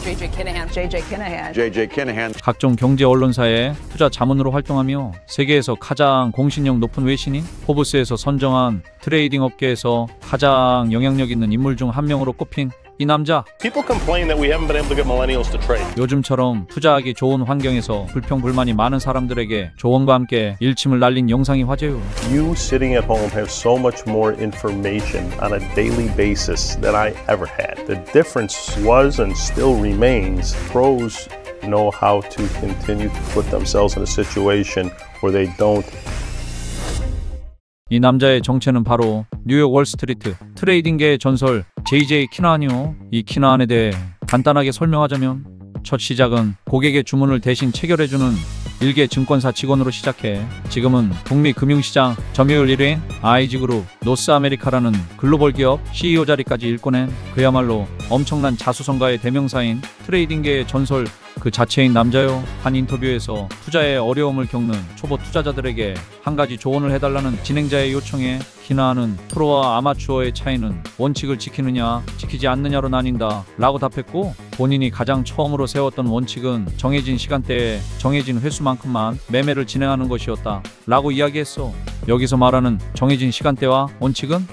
JJ Kinahan. 각종 경제 언론사의 투자 자문으로 활동하며 세계에서 가장 공신력 높은 외신인 포브스에서 선정한 트레이딩 업계에서 가장 영향력 있는 인물 중 한 명으로 꼽힌 이 남자. People complain that we haven't been able to get millennials to trade. 요즘처럼 투자하기 좋은 환경에서 불평불만이 많은 사람들에게 조언과 함께 일침을 날린 영상이 화제요. You sitting at home have so much more information on a daily basis than I ever had. The difference was and still remains pros know how to continue to put themselves in a situation where they don't. 이 남자의 정체는 바로 뉴욕 월스트리트 트레이딩계의 전설 JJ 키나한이요. 이 키나한에 대해 간단하게 설명하자면 첫 시작은 고객의 주문을 대신 체결해주는 일개 증권사 직원으로 시작해 지금은 북미 금융시장 점유율 1위인 IG그룹 노스아메리카라는 글로벌 기업 CEO 자리까지 일궈낸 그야말로 엄청난 자수성가의 대명사인 트레이딩계의 전설 그 자체인 남자요. 한 인터뷰에서 투자에 어려움을 겪는 초보 투자자들에게 한 가지 조언을 해달라는 진행자의 요청에 키나한은 프로와 아마추어의 차이는 원칙을 지키느냐 지키지 않느냐로 나뉜다 라고 답했고, 본인이 가장 처음으로 세웠던 원칙은 정해진 시간대에 정해진 횟수만큼만 매매를 진행하는 것이었다 라고 이야기했어. 여기서 말하는 정해진 시간대와 원칙은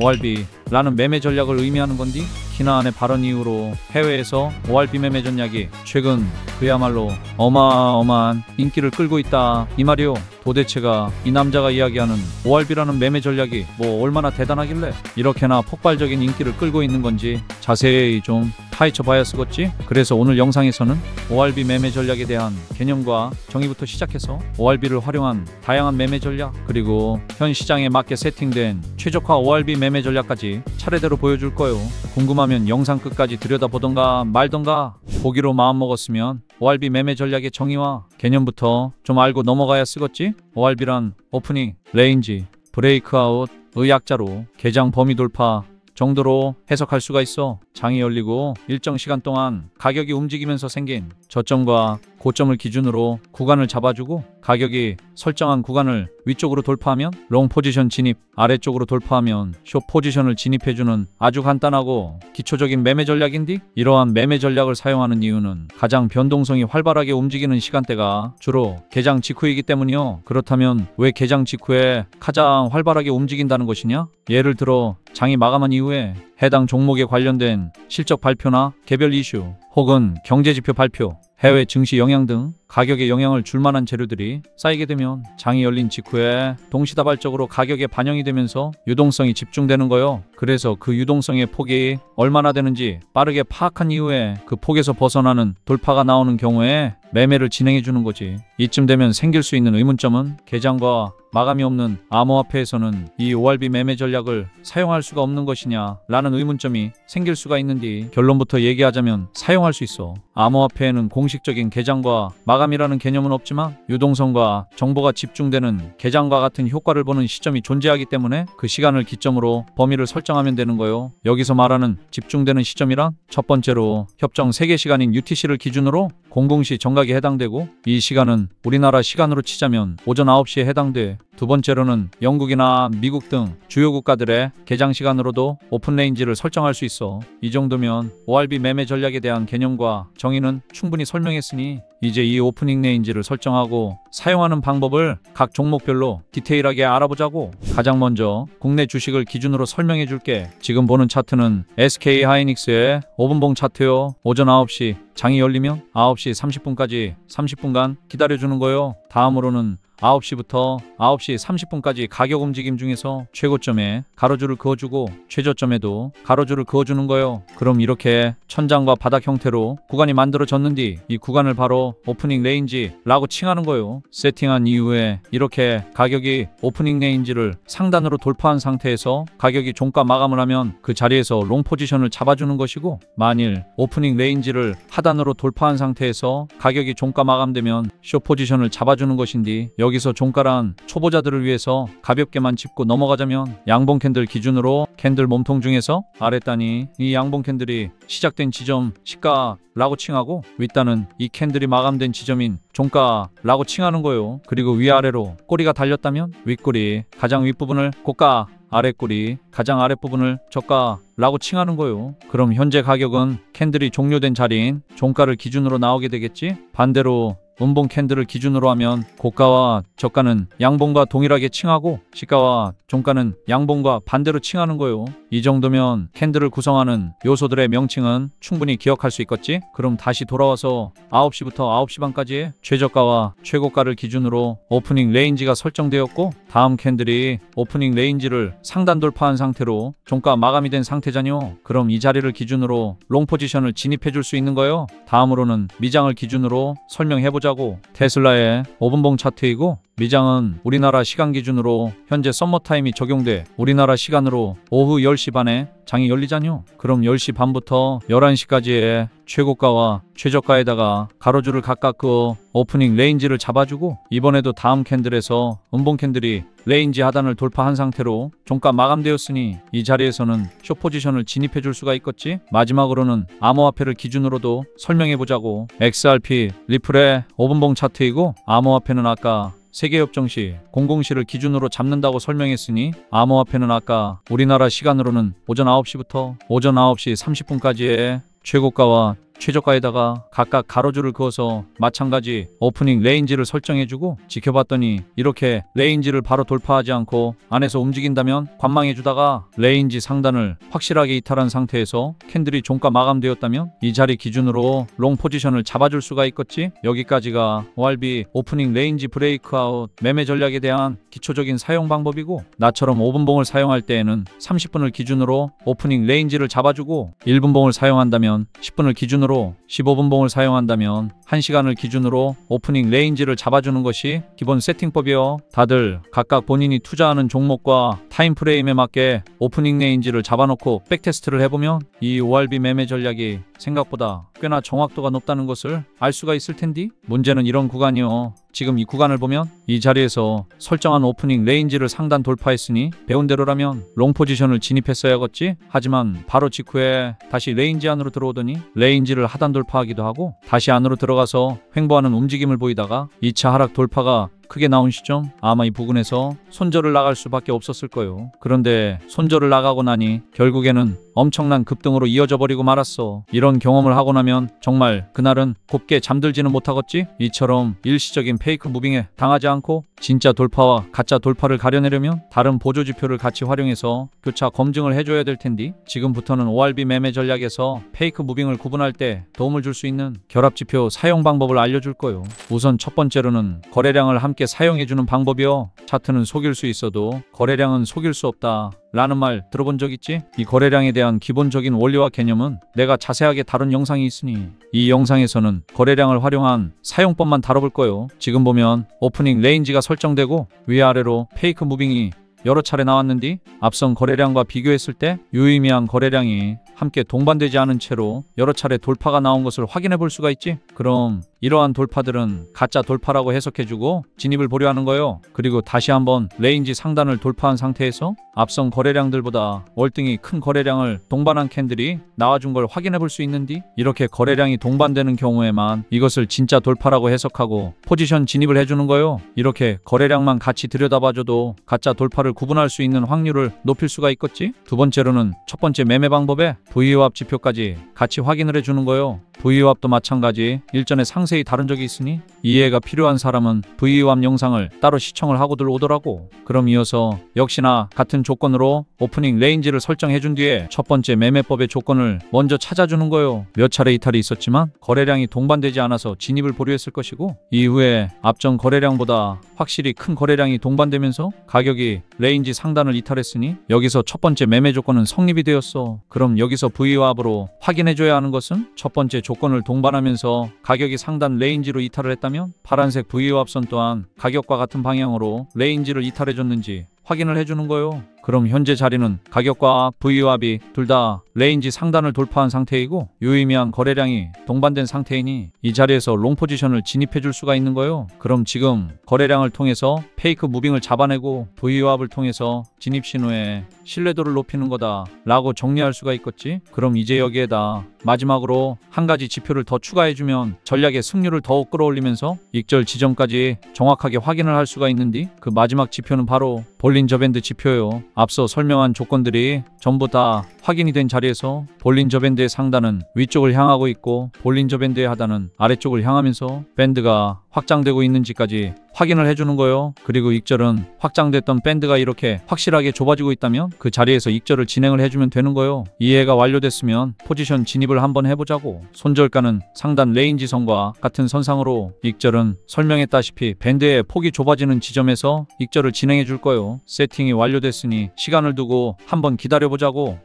ORB라는 매매 전략을 의미하는 건디, 키나한의 발언 이후로 해외에서 ORB 매매 전략이 최근 그야말로 어마어마한 인기를 끌고 있다 이 말이요. 도대체가 이 남자가 이야기하는 ORB라는 매매 전략이 뭐 얼마나 대단하길래 이렇게나 폭발적인 인기를 끌고 있는 건지 자세히 좀 파헤쳐 봐야 쓰겠지. 그래서 오늘 영상에서는 ORB 매매 전략에 대한 개념과 정의부터 시작해서 ORB를 활용한 다양한 매매 전략, 그리고 현 시장에 맞게 세팅된 최적화 ORB 매매 전략까지 차례대로 보여줄 거요. 궁금하면 영상 끝까지 들여다보던가 말던가. 보기로 마음먹었으면 ORB 매매 전략의 정의와 개념부터 좀 알고 넘어가야 쓰겠지. ORB란 오프닝, 레인지, 브레이크아웃 의 약자로 개장 범위 돌파 정도로 해석할 수가 있어. 장이 열리고 일정 시간 동안 가격이 움직이면서 생긴 저점과 고점을 기준으로 구간을 잡아주고 가격이 설정한 구간을 위쪽으로 돌파하면 롱 포지션 진입, 아래쪽으로 돌파하면 숏 포지션을 진입해주는 아주 간단하고 기초적인 매매 전략인데, 이러한 매매 전략을 사용하는 이유는 가장 변동성이 활발하게 움직이는 시간대가 주로 개장 직후이기 때문이요. 그렇다면 왜 개장 직후에 가장 활발하게 움직인다는 것이냐? 예를 들어 장이 마감한 이후에 해당 종목에 관련된 실적 발표나 개별 이슈 혹은 경제지표 발표, 해외 증시 영향 등 가격에 영향을 줄 만한 재료들이 쌓이게 되면 장이 열린 직후에 동시다발적으로 가격에 반영이 되면서 유동성이 집중되는 거요. 그래서 그 유동성의 폭이 얼마나 되는지 빠르게 파악한 이후에 그 폭에서 벗어나는 돌파가 나오는 경우에 매매를 진행해 주는 거지. 이쯤 되면 생길 수 있는 의문점은 개장과 마감이 없는 암호화폐에서는 이 ORB 매매 전략을 사용할 수가 없는 것이냐 라는 의문점이 생길 수가 있는데, 결론부터 얘기하자면 사용할 수 있어. 암호화폐에는 공식적인 개장과 마감이라는 개념은 없지만 유동성과 정보가 집중되는 개장과 같은 효과를 보는 시점이 존재하기 때문에 그 시간을 기점으로 범위를 설정하면 되는 거요. 여기서 말하는 집중되는 시점이란 첫 번째로 협정 세계 시간인 UTC를 기준으로 00시 정각에 해당되고, 이 시간은 우리나라 시간으로 치자면 오전 9시에 해당돼. 두 번째로는 영국이나 미국 등 주요 국가들의 개장 시간으로도 오픈 레인지를 설정할 수 있어. 이 정도면 ORB 매매 전략에 대한 개념과 정의는 충분히 설명했으니 이제 이 오프닝 레인지를 설정하고 사용하는 방법을 각 종목별로 디테일하게 알아보자고. 가장 먼저 국내 주식을 기준으로 설명해 줄게. 지금 보는 차트는 SK 하이닉스의 5분봉 차트요. 오전 9시 장이 열리면 9시 30분까지 30분간 기다려주는 거요. 다음으로는 9시부터 9시 30분까지 가격 움직임 중에서 최고점에 가로줄을 그어주고 최저점에도 가로줄을 그어주는 거요. 그럼 이렇게 천장과 바닥 형태로 구간이 만들어졌는데 이 구간을 바로 오프닝 레인지라고 칭하는 거요. 세팅한 이후에 이렇게 가격이 오프닝 레인지를 상단으로 돌파한 상태에서 가격이 종가 마감을 하면 그 자리에서 롱 포지션을 잡아주는 것이고, 만일 오프닝 레인지를 하단으로 돌파한 상태에서 가격이 종가 마감되면 숏 포지션을 잡아주는 것인데, 여기서 종가란 초보자들을 위해서 가볍게만 짚고 넘어가자면 양봉 캔들 기준으로 캔들 몸통 중에서 아랫단이 이 양봉 캔들이 시작된 지점 시가라고 칭하고, 윗단은 이 캔들이 마감된 지점인 종가라고 칭하는 거요. 그리고 위아래로 꼬리가 달렸다면 윗꼬리 가장 윗부분을 고가 아랫꼬리 가장 아랫부분을 저가라고 칭하는 거요. 그럼 현재 가격은 캔들이 종료된 자리인 종가를 기준으로 나오게 되겠지? 반대로 음봉 캔들을 기준으로 하면 고가와 저가는 양봉과 동일하게 칭하고 시가와 종가는 양봉과 반대로 칭하는 거요. 이 정도면 캔들을 구성하는 요소들의 명칭은 충분히 기억할 수 있겠지? 그럼 다시 돌아와서 9시부터 9시 반까지의 최저가와 최고가를 기준으로 오프닝 레인지가 설정되었고 다음 캔들이 오프닝 레인지를 상단 돌파한 상태로 종가 마감이 된 상태잖요. 그럼 이 자리를 기준으로 롱 포지션을 진입해 줄 수 있는 거요. 다음으로는 미장을 기준으로 설명해보자. 테슬라의 5분봉 차트이고 미장은 우리나라 시간 기준으로 현재 썸머타임이 적용돼 우리나라 시간으로 오후 10시 반에 장이 열리잖요. 그럼 10시 반부터 11시까지의 최고가와 최저가에다가 가로줄을 각각 그어 오프닝 레인지를 잡아주고 이번에도 다음 캔들에서 음봉 캔들이 레인지 하단을 돌파한 상태로 종가 마감되었으니 이 자리에서는 숏 포지션을 진입해 줄 수가 있겠지. 마지막으로는 암호화폐를 기준으로도 설명해 보자고. XRP 리플의 5분봉 차트이고 암호화폐는 아까 세계협정 시 00시를 기준으로 잡는다고 설명했으니 암호화폐는 아까 우리나라 시간으로는 오전 9시부터 오전 9시 30분까지의 최고가와 최저가에다가 각각 가로줄을 그어서 마찬가지 오프닝 레인지를 설정해주고 지켜봤더니 이렇게 레인지를 바로 돌파하지 않고 안에서 움직인다면 관망해주다가 레인지 상단을 확실하게 이탈한 상태에서 캔들이 종가 마감되었다면 이 자리 기준으로 롱 포지션을 잡아줄 수가 있겠지. 여기까지가 ORB 오프닝 레인지 브레이크아웃 매매 전략에 대한 기초적인 사용 방법이고 나처럼 5분봉을 사용할 때에는 30분을 기준으로 오프닝 레인지를 잡아주고 1분봉을 사용한다면 10분을 기준으로 15분봉을 사용한다면 1시간을 기준으로 오프닝 레인지를 잡아주는 것이 기본 세팅법이요. 다들 각각 본인이 투자하는 종목과 타임프레임에 맞게 오프닝 레인지를 잡아놓고 백테스트를 해보면 이 ORB 매매 전략이 생각보다 꽤나 정확도가 높다는 것을 알 수가 있을 텐디. 문제는 이런 구간이요. 지금 이 구간을 보면 이 자리에서 설정한 오프닝 레인지를 상단 돌파했으니 배운 대로라면 롱 포지션을 진입했어야겠지. 하지만 바로 직후에 다시 레인지 안으로 들어오더니 레인지를 하단 돌파하기도 하고 다시 안으로 들어가서 횡보하는 움직임을 보이다가 2차 하락 돌파가 크게 나온 시점 아마 이 부근에서 손절을 나갈 수밖에 없었을 거예요. 그런데 손절을 나가고 나니 결국에는 엄청난 급등으로 이어져 버리고 말았어. 이런 경험을 하고 나면 정말 그날은 곱게 잠들지는 못하겠지. 이처럼 일시적인 페이크 무빙에 당하지 않고 진짜 돌파와 가짜 돌파를 가려내려면 다른 보조 지표를 같이 활용해서 교차 검증을 해줘야 될 텐디. 지금부터는 ORB 매매 전략에서 페이크 무빙을 구분할 때 도움을 줄 수 있는 결합 지표 사용 방법을 알려줄 거예요. 우선 첫 번째로는 거래량을 함께 사용해주는 방법이요. 차트는 속일 수 있어도 거래량은 속일 수 없다 라는 말 들어본 적 있지? 이 거래량에 대한 기본적인 원리와 개념은 내가 자세하게 다룬 영상이 있으니 이 영상에서는 거래량을 활용한 사용법만 다뤄볼 거예요. 지금 보면 오프닝 레인지가 설정되고 위아래로 페이크 무빙이 여러 차례 나왔는데 앞선 거래량과 비교했을 때 유의미한 거래량이 함께 동반되지 않은 채로 여러 차례 돌파가 나온 것을 확인해 볼 수가 있지. 그럼 이러한 돌파들은 가짜 돌파라고 해석해주고 진입을 보려 하는 거예요. 그리고 다시 한번 레인지 상단을 돌파한 상태에서 앞선 거래량들보다 월등히 큰 거래량을 동반한 캔들이 나와준 걸 확인해 볼 수 있는데 이렇게 거래량이 동반되는 경우에만 이것을 진짜 돌파라고 해석하고 포지션 진입을 해주는 거예요. 이렇게 거래량만 같이 들여다봐줘도 가짜 돌파를 구분할 수 있는 확률을 높일 수가 있겠지. 두 번째로는 첫 번째 매매 방법에 V유압 지표까지 같이 확인을 해주는 거예요. V유압도 마찬가지 일전에 상세히 다룬 적이 있으니 이해가 필요한 사람은 V유압 영상을 따로 시청을 하고들 오더라고. 그럼 이어서 역시나 같은 조건으로 오프닝 레인지를 설정해준 뒤에 첫 번째 매매법의 조건을 먼저 찾아주는 거예요. 몇 차례 이탈이 있었지만 거래량이 동반되지 않아서 진입을 보류했을 것이고 이후에 앞전 거래량보다 확실히 큰 거래량이 동반되면서 가격이 레인지 상단을 이탈했으니 여기서 첫 번째 매매 조건은 성립이 되었어. 그럼 여기서 V유압으로 확인해줘야 하는 것은 첫 번째 조건을 동반하면서 가격이 상단 레인지로 이탈을 했다면 파란색 V유압선 또한 가격과 같은 방향으로 레인지를 이탈해줬는지 확인을 해주는 거예요. 그럼 현재 자리는 가격과 V유압이 둘 다 레인지 상단을 돌파한 상태이고 유의미한 거래량이 동반된 상태이니 이 자리에서 롱 포지션을 진입해 줄 수가 있는 거예요. 그럼 지금 거래량을 통해서 페이크 무빙을 잡아내고 V유압을 통해서 진입 신호에 신뢰도를 높이는 거다 라고 정리할 수가 있겠지. 그럼 이제 여기에다 마지막으로 한 가지 지표를 더 추가해주면 전략의 승률을 더욱 끌어올리면서 익절 지점까지 정확하게 확인을 할 수가 있는데 그 마지막 지표는 바로 볼린저 밴드 지표요. 앞서 설명한 조건들이 전부 다 확인이 된 자리에서 볼린저 밴드의 상단은 위쪽을 향하고 있고 볼린저 밴드의 하단은 아래쪽을 향하면서 밴드가 확장되고 있는지까지 확인을 해주는 거예요. 그리고 익절은 확장됐던 밴드가 이렇게 확실하게 좁아지고 있다면 그 자리에서 익절을 진행을 해주면 되는 거예요. 이해가 완료됐으면 포지션 진입을 한번 해보자고. 손절가는 상단 레인지선과 같은 선상으로 익절은 설명했다시피 밴드의 폭이 좁아지는 지점에서 익절을 진행해 줄 거예요. 세팅이 완료됐으니 시간을 두고 한번 기다려보자고.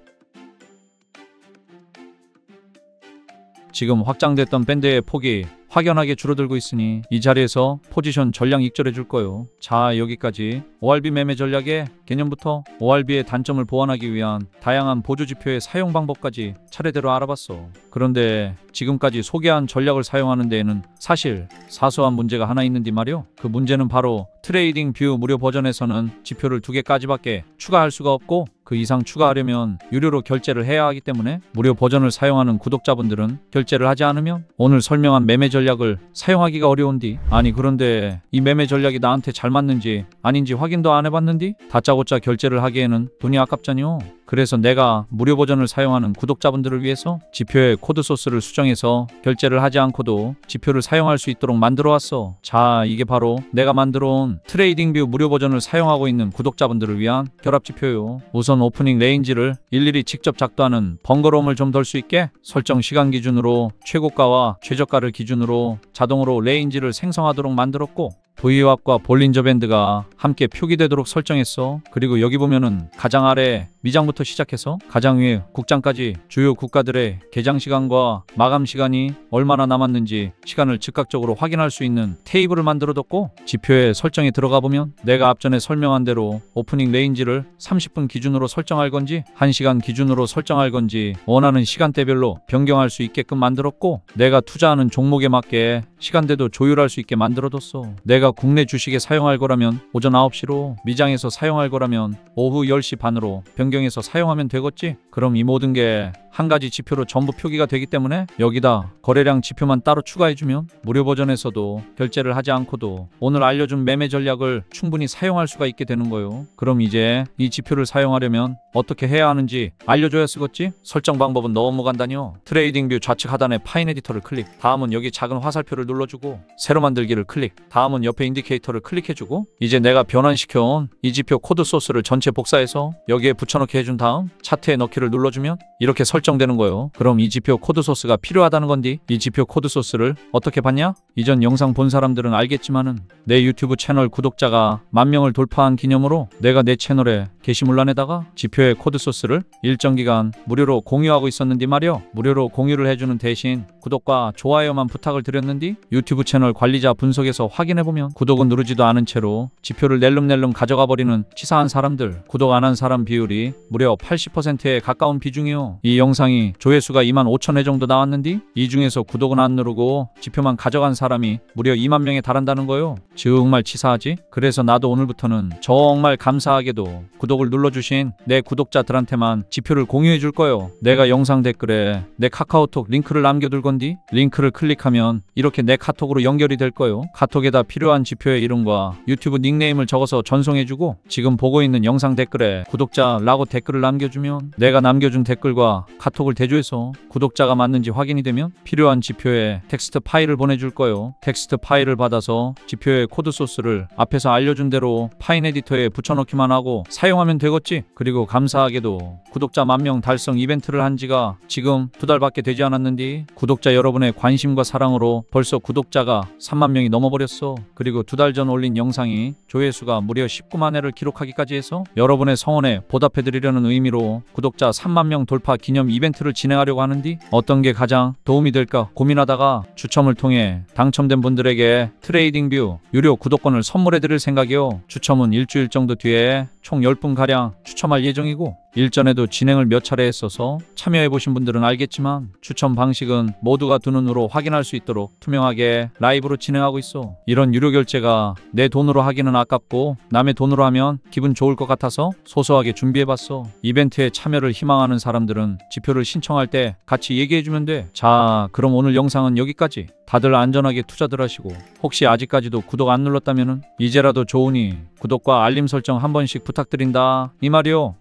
지금 확장됐던 밴드의 폭이 확연하게 줄어들고 있으니 이 자리에서 포지션 전량 익절해 줄 거예요. 자, 여기까지 ORB 매매 전략의 개념부터 ORB의 단점을 보완하기 위한 다양한 보조 지표의 사용 방법까지 차례대로 알아봤어. 그런데 지금까지 소개한 전략을 사용하는 데에는 사실 사소한 문제가 하나 있는데 말이요. 그 문제는 바로 트레이딩 뷰 무료 버전에서는 지표를 2개까지밖에 추가할 수가 없고 그 이상 추가하려면 유료로 결제를 해야 하기 때문에 무료 버전을 사용하는 구독자분들은 결제를 하지 않으면 오늘 설명한 매매 전략을 사용하기가 어려운디. 아니 그런데 이 매매 전략이 나한테 잘 맞는지 아닌지 확인도 안 해봤는디 다짜고짜 결제를 하기에는 돈이 아깝잖요. 그래서 내가 무료 버전을 사용하는 구독자분들을 위해서 지표의 코드 소스를 수정해서 결제를 하지 않고도 지표를 사용할 수 있도록 만들어 왔어. 자, 이게 바로 내가 만들어 온 트레이딩뷰 무료 버전을 사용하고 있는 구독자분들을 위한 결합 지표요. 우선 오프닝 레인지를 일일이 직접 작도하는 번거로움을 좀 덜 수 있게 설정 시간 기준으로 최고가와 최저가를 기준으로 자동으로 레인지를 생성하도록 만들었고 VWAP과 볼린저 밴드가 함께 표기되도록 설정했어. 그리고 여기 보면은 가장 아래 미장부터 시작해서 가장 위에 국장까지 주요 국가들의 개장 시간과 마감 시간이 얼마나 남았는지 시간을 즉각적으로 확인할 수 있는 테이블을 만들어뒀고 지표에 설정에 들어가 보면 내가 앞전에 설명한 대로 오프닝 레인지를 30분 기준으로 설정할 건지 1시간 기준으로 설정할 건지 원하는 시간대별로 변경할 수 있게끔 만들었고 내가 투자하는 종목에 맞게 시간대도 조율할 수 있게 만들어뒀어. 내가 국내 주식에 사용할 거라면 오전 9시로, 미장에서 사용할 거라면 오후 10시 반으로 변경해서 사용하면 되겠지? 그럼 이 모든 게 한 가지 지표로 전부 표기가 되기 때문에 여기다 거래량 지표만 따로 추가해주면 무료 버전에서도 결제를 하지 않고도 오늘 알려준 매매 전략을 충분히 사용할 수가 있게 되는 거예요. 그럼 이제 이 지표를 사용하려면 어떻게 해야 하는지 알려줘야 쓰겠지? 설정 방법은 너무 간단해요. 트레이딩뷰 좌측 하단에 파인 에디터를 클릭, 다음은 여기 작은 화살표를 눌러주고 새로 만들기를 클릭, 다음은 옆에 인디케이터를 클릭해주고 이제 내가 변환시켜온 이 지표 코드 소스를 전체 복사해서 여기에 붙여넣기 해준 다음 차트에 넣기를 눌러주면 이렇게 설정되는 거예요. 그럼 이 지표 코드 소스가 필요하다는 건디 이 지표 코드 소스를 어떻게 봤냐? 이전 영상 본 사람들은 알겠지만은 내 유튜브 채널 구독자가 10,000명을 돌파한 기념으로 내가 내 채널에 게시물란에다가 지표의 코드 소스를 일정 기간 무료로 공유하고 있었는데 말이요. 무료로 공유를 해주는 대신 구독과 좋아요만 부탁을 드렸는데 유튜브 채널 관리자 분석에서 확인해보면 구독은 누르지도 않은 채로 지표를 낼름낼름 가져가 버리는 치사한 사람들, 구독 안 한 사람 비율이 무려 80%에 가까운 비중이요. 이 영상이 조회수가 25,000회 정도 나왔는데 이 중에서 구독은 안 누르고 지표만 가져간 사람이 무려 20,000명에 달한다는 거요. 정말 치사하지? 그래서 나도 오늘부터는 정말 감사하게도 구독을 눌러주신 내 구독자들한테만 지표를 공유해 줄 거예요. 내가 영상 댓글에 내 카카오톡 링크를 남겨둘 건디 링크를 클릭하면 이렇게 내 카톡으로 연결이 될 거예요. 카톡에다 필요한 지표의 이름과 유튜브 닉네임을 적어서 전송해주고 지금 보고 있는 영상 댓글에 구독자라고 댓글을 남겨주면 내가 남겨준 댓글과 카톡을 대조해서 구독자가 맞는지 확인이 되면 필요한 지표에 텍스트 파일을 보내줄 거예요. 텍스트 파일을 받아서 지표의 코드 소스를 앞에서 알려준 대로 파인 에디터에 붙여넣기만 하고 사용하면 되겠지? 그리고 감사하게도 구독자 10,000명 달성 이벤트를 한 지가 지금 2달밖에 되지 않았는데 구독자 여러분의 관심과 사랑으로 벌써 구독자가 30,000명이 넘어버렸어. 그리고 2달 전 올린 영상이 조회수가 무려 19만 회를 기록하기까지 해서 여러분의 성원에 보답해드리려는 의미로 구독자 30,000명 돌파 기념 이벤트를 진행하려고 하는데 어떤 게 가장 도움이 될까 고민하다가 추첨을 통해 당첨된 분들에게 트레이딩뷰 유료 구독권을 선물해드릴 생각이요. 추첨은 일주일 정도 뒤에 총 10분가량 추첨할 예정이고 일전에도 진행을 몇 차례 했어서 참여해보신 분들은 알겠지만 추첨 방식은 모두가 두 눈으로 확인할 수 있도록 투명하게 라이브로 진행하고 있어. 이런 유료 결제가 내 돈으로 하기는 아깝고 남의 돈으로 하면 기분 좋을 것 같아서 소소하게 준비해봤어. 이벤트에 참여를 희망하는 사람들은 지표를 신청할 때 같이 얘기해주면 돼. 자, 그럼 오늘 영상은 여기까지. 다들 안전하게 투자들 하시고 혹시 아직까지도 구독 안 눌렀다면은 이제라도 좋으니 구독과 알림 설정 한 번씩 부탁드린다 이 말이요.